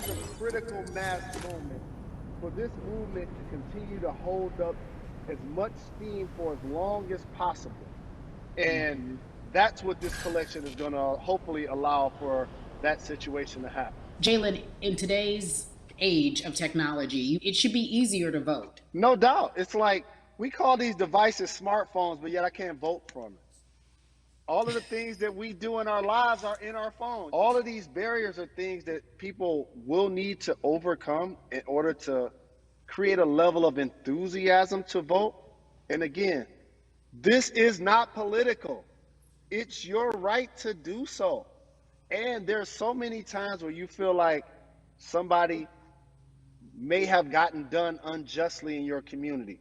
a critical mass moment for this movement to continue to hold up as much steam for as long as possible. And Mhm. that's what this collection is going to hopefully allow for that situation to happen. Jalen, in today's age of technology, it should be easier to vote. No doubt. It's like we call these devices smartphones, but yet I can't vote from it. All of the things that we do in our lives are in our phone. All of these barriers are things that people will need to overcome in order to create a level of enthusiasm to vote. And again, this is not political. It's your right to do so. And there's so many times where you feel like somebody may have gotten done unjustly in your community.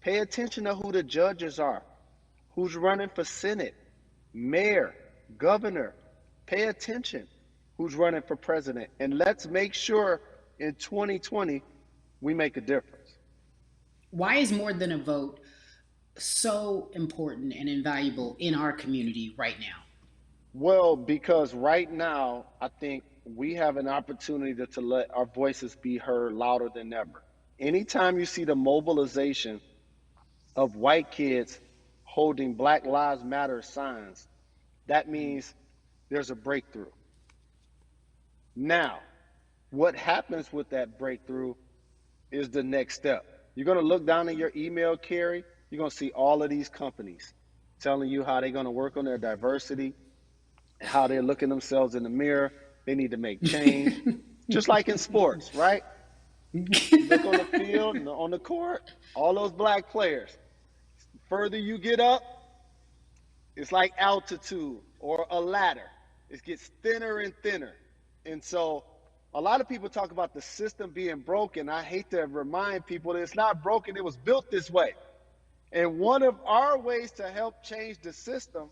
Pay attention to who the judges are, who's running for Senate, mayor, governor. Pay attention who's running for president. And let's make sure in 2020 we make a difference. Why is more than a vote so important and invaluable in our community right now? Well, because right now, I think we have an opportunity to let our voices be heard louder than ever. Anytime you see the mobilization of white kids holding Black Lives Matter signs, that means there's a breakthrough. Now, what happens with that breakthrough is the next step. You're going to look down in your email, Carrie. You're going to see all of these companies telling you how they're going to work on their diversity, how they're looking themselves in the mirror. They need to make change. Just like in sports, right? You look on the field and on the court, all those black players. The further you get up, it's like altitude or a ladder. It gets thinner and thinner. And so a lot of people talk about the system being broken. I hate to remind people that it's not broken, it was built this way. And one of our ways to help change the system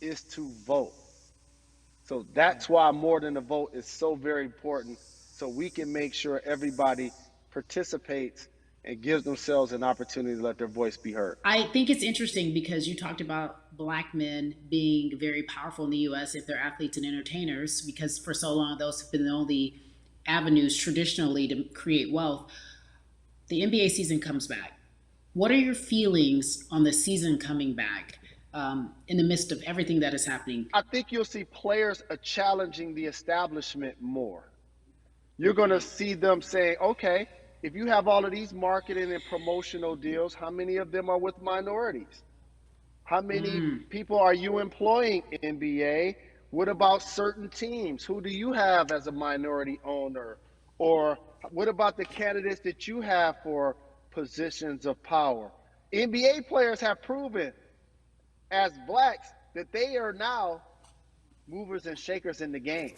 is to vote. So that's why more than a vote is so very important. So we can make sure everybody participates and gives themselves an opportunity to let their voice be heard. I think it's interesting because you talked about black men being very powerful in the US if they're athletes and entertainers, because for so long those have been the only avenues traditionally to create wealth. The NBA season comes back. What are your feelings on the season coming back in the midst of everything that is happening? I think you'll see players challenging the establishment more. You're going to Okay. see them saying, okay, if you have all of these marketing and promotional deals, how many of them are with minorities? How many Mm. people are you employing, NBA? What about certain teams? Who do you have as a minority owner? Or what about the candidates that you have for positions of power? NBA players have proven as blacks that they are now movers and shakers in the game.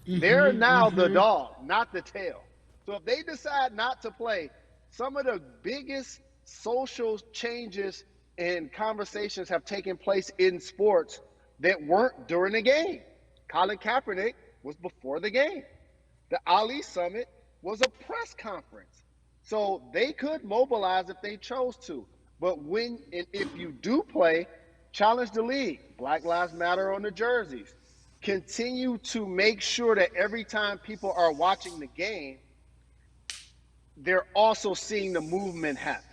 They're Mm-hmm, now the mm-hmm. dog, not the tail. So if they decide not to play, some of the biggest social changes and conversations have taken place in sports that weren't during the game. Colin Kaepernick was before the game. The Ali Summit was a press conference. So they could mobilize if they chose to. But when and if you do play, challenge the league. Black Lives Matter on the jerseys. Continue to make sure that every time people are watching the game, they're also seeing the movement happen.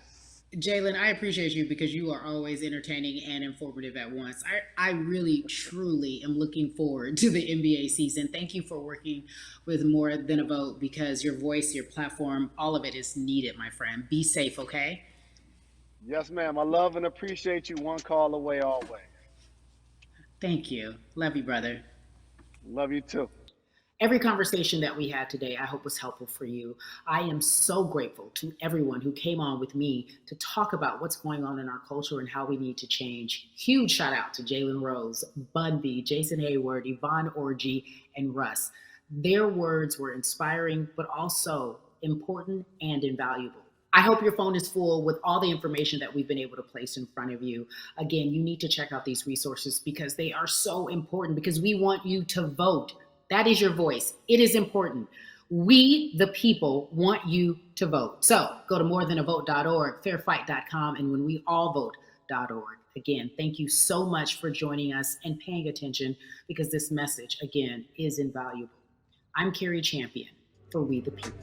Jalen, I appreciate you because you are always entertaining and informative at once. I really, truly am looking forward to the NBA season. Thank you for working with More Than a Vote because your voice, your platform, all of it is needed, my friend. Be safe, okay? Yes, ma'am. I love and appreciate you. One call away always. Thank you. Love you, brother. Love you too. Every conversation that we had today, I hope was helpful for you. I am so grateful to everyone who came on with me to talk about what's going on in our culture and how we need to change. Huge shout out to Jalen Rose, Bun B, Jason Hayward, Yvonne Orgy, and Russ. Their words were inspiring, but also important and invaluable. I hope your phone is full with all the information that we've been able to place in front of you. Again, you need to check out these resources because they are so important because we want you to vote. That is your voice. It is important. We, the people, want you to vote. So go to morethanavote.org, fairfight.com, and whenweallvote.org. Again, thank you so much for joining us and paying attention because this message, again, is invaluable. I'm Carrie Champion for We the People.